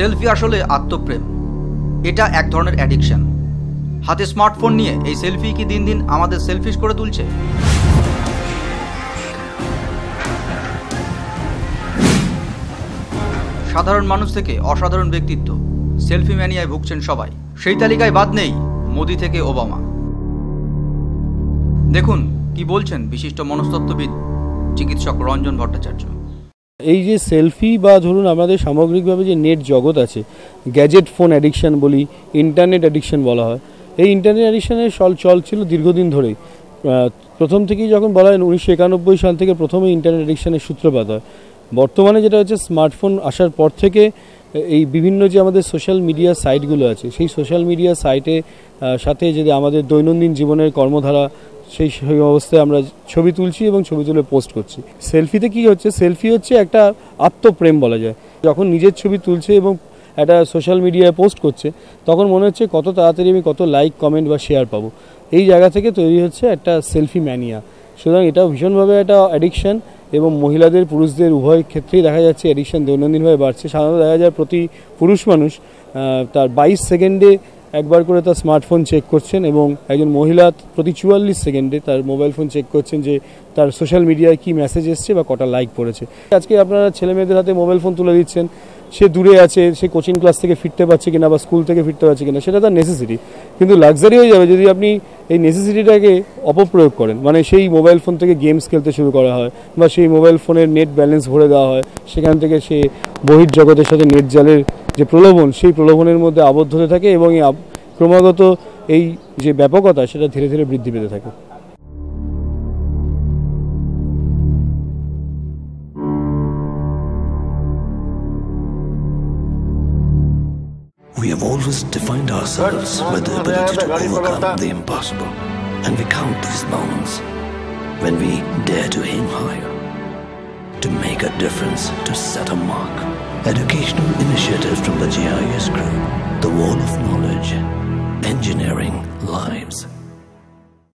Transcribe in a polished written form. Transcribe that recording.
Selfie আসলে আত্মপ্রেম, এটা এক ধরনের অ্যাডিকশন। হাতে স্মার্টফোন নিয়ে এই সেলফি কি দিন দিন আমাদের সেলফিশ করে তুলছে? সাধারণ মানুষ থেকে অসাধারণ ব্যক্তিত্ব, সেলফি ম্যানিয়ায় ভুগছেন সবাই। সেই তালিকায় বাদ নেই মোদি থেকে ওবামা। দেখুন কি বলছেন বিশিষ্ট মনস্তত্ত্ববিদ চিকিৎসক রঞ্জন ভট্টাচার্য। এই যে সেলফি বা ধরুন আমাদের সামগ্রিকভাবে যে নেট জগৎ আছে, গ্যাজেট ফোন অ্যাডিকশান বলি, ইন্টারনেট অ্যাডিকশান বলা হয়। এই ইন্টারনেট অ্যাডিকশানের চল ছিল দীর্ঘদিন ধরেই। প্রথম থেকেই যখন বলা হয় 1991 সাল থেকে প্রথমে ইন্টারনেট অ্যাডিকশানের সূত্রপাত হয়। বর্তমানে যেটা হচ্ছে স্মার্টফোন আসার পর থেকে এই বিভিন্ন যে আমাদের সোশ্যাল মিডিয়া সাইটগুলো আছে, সেই সোশ্যাল মিডিয়া সাইটে সাথে যদি আমাদের দৈনন্দিন জীবনের কর্মধারা সেই অবস্থায় আমরা ছবি তুলছি এবং ছবি তুলে পোস্ট করছি। সেলফিতে কি হচ্ছে, সেলফি হচ্ছে একটা আত্মপ্রেম বলা যায়। যখন নিজের ছবি তুলছে এবং একটা সোশ্যাল মিডিয়ায় পোস্ট করছে, তখন মনে হচ্ছে কত তাড়াতাড়ি আমি কত লাইক, কমেন্ট বা শেয়ার পাবো। এই জায়গা থেকে তৈরি হচ্ছে একটা সেলফি ম্যানিয়া। সুতরাং এটা ভীষণভাবে একটা অ্যাডিকশান এবং মহিলাদের পুরুষদের উভয় ক্ষেত্রেই দেখা যাচ্ছে অ্যাডিকশান দৈনন্দিনভাবে বাড়ছে। সাধারণত দেখা যায় প্রতি পুরুষ মানুষ তার 22 সেকেন্ডে একবার করে তার স্মার্টফোন চেক করছেন এবং একজন মহিলা প্রতি 44 সেকেন্ডে তার মোবাইল ফোন চেক করছেন যে তার সোশ্যাল মিডিয়ায় কী মেসেজ এসছে বা কটা লাইক পড়েছে। আজকে আপনারা ছেলে মেয়েদের হাতে মোবাইল ফোন তুলে দিচ্ছেন, সে দূরে আছে, সে কোচিং ক্লাস থেকে ফিরতে পারছে কিনা বা স্কুল থেকে ফিরতে পারছে কিনা, সেটা তার নেসেসিটি। কিন্তু লাক্সারি হয়ে যাবে যদি আপনি এই নেসেসিটিটাকে অপপ্রয়োগ করেন। মানে সেই মোবাইল ফোন থেকে গেমস খেলতে শুরু করা হয় বা সেই মোবাইল ফোনের নেট ব্যালেন্স ভরে দেওয়া হয়, সেখান থেকে সে বহির্জগতের সাথে নেট জালের যে প্রলোভন, সেই প্রলোভনের মধ্যে আবদ্ধ হতে থাকে এবং ক্রমাগত এই যে ব্যাপকতা সেটা ধীরে ধীরে বৃদ্ধি পেতে থাকে। We have always defined ourselves with the ability to overcome the impossible. And we count these moments when we dare to aim higher, to make a difference, to set a mark. Educational initiatives from the GIS Group, the Wall of Knowledge, engineering lives.